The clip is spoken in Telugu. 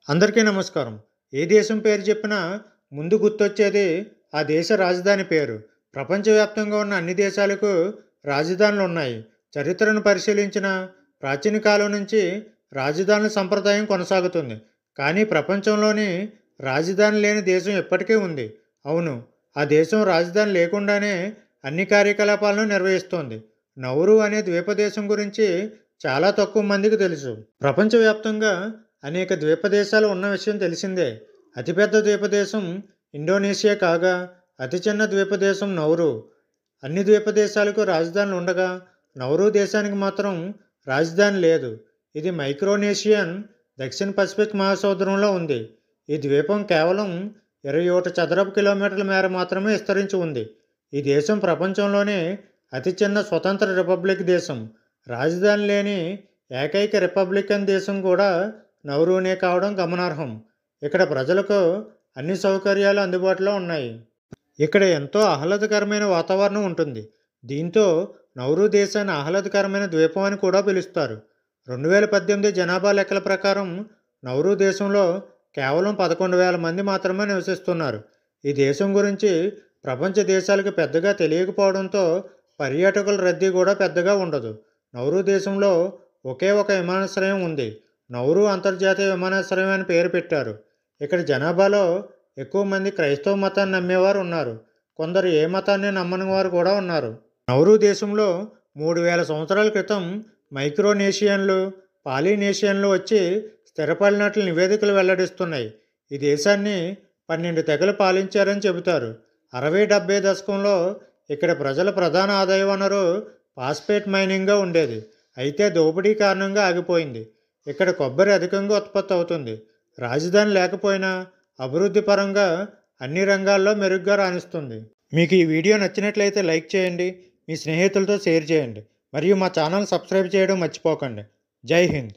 అందరికీ నమస్కారం. ఏ దేశం పేరు చెప్పినా ముందు గుర్తొచ్చేది ఆ దేశ రాజధాని పేరు. ప్రపంచవ్యాప్తంగా ఉన్న అన్ని దేశాలకు రాజధానులు ఉన్నాయి. చరిత్రను పరిశీలించినా ప్రాచీన కాలం నుంచి రాజధానుల సంప్రదాయం కొనసాగుతుంది. కానీ ప్రపంచంలోని రాజధాని లేని దేశం ఎప్పటికీ ఉంది. అవును, ఆ దేశం రాజధాని లేకుండానే అన్ని కార్యకలాపాలను నిర్వహిస్తోంది. నౌరు అనే ద్వీపదేశం గురించి చాలా తక్కువ మందికి తెలుసు. ప్రపంచవ్యాప్తంగా అనేక ద్వీపదేశాలు ఉన్న విషయం తెలిసిందే. అతిపెద్ద ద్వీపదేశం ఇండోనేషియా కాగా అతి చిన్న ద్వీపదేశం నౌరు. అన్ని ద్వీపదేశాలకు రాజధానులు ఉండగా నౌరు దేశానికి మాత్రం రాజధాని లేదు. ఇది మైక్రోనేషియన్ దక్షిణ పసిఫిక్ మహాసముద్రంలో ఉంది. ఈ ద్వీపం కేవలం 21 చదరపు కిలోమీటర్ల మేర మాత్రమే విస్తరించి ఉంది. ఈ దేశం ప్రపంచంలోనే అతి చిన్న స్వతంత్ర రిపబ్లిక్ దేశం. రాజధాని లేని ఏకైక రిపబ్లికన్ దేశం కూడా నౌరూనే కావడం గమనార్హం. ఇక్కడ ప్రజలకు అన్ని సౌకర్యాలు అందుబాటులో ఉన్నాయి. ఇక్కడ ఎంతో ఆహ్లాదకరమైన వాతావరణం ఉంటుంది. దీంతో నౌరు దేశాన్ని ఆహ్లాదకరమైన ద్వీపం అని కూడా పిలుస్తారు. 2018 జనాభా లెక్కల ప్రకారం నౌరు దేశంలో కేవలం 11,000 మంది మాత్రమే నివసిస్తున్నారు. ఈ దేశం గురించి ప్రపంచ దేశాలకు పెద్దగా తెలియకపోవడంతో పర్యాటకుల రద్దీ కూడా పెద్దగా ఉండదు. నౌరు దేశంలో ఒకే ఒక విమానాశ్రయం ఉంది. నౌరు అంతర్జాతీయ విమానాశ్రయం అని పేరు పెట్టారు. ఇక్కడ జనాభాలో ఎక్కువ మంది క్రైస్తవ మతాన్ని నమ్మేవారు ఉన్నారు. కొందరు ఏ మతాన్ని నమ్మని వారు కూడా ఉన్నారు. నౌరు దేశంలో 3,000 సంవత్సరాల క్రితం మైక్రోనేషియన్లు, పాలినేషియన్లు వచ్చి స్థిరపడినట్లు నివేదికలు వెల్లడిస్తున్నాయి. ఈ దేశాన్ని 12 తెగలు పాలించారని చెబుతారు. 60-70 దశకంలో ఇక్కడ ప్రజల ప్రధాన ఆదాయ వనరు ఫాస్ఫేట్ మైనింగ్గా ఉండేది. అయితే దోపిడీ కారణంగా ఆగిపోయింది. ఇక్కడ కొబ్బరి అధికంగా ఉత్పత్తి అవుతుంది. రాజధాని లేకపోయినా అభివృద్ధి పరంగా అన్ని రంగాల్లో మెరుగ్గా రాణిస్తుంది. మీకు ఈ వీడియో నచ్చినట్లయితే లైక్ చేయండి, మీ స్నేహితులతో షేర్ చేయండి మరియు మా ఛానల్ సబ్స్క్రైబ్ చేయడం మర్చిపోకండి. జై హింద్.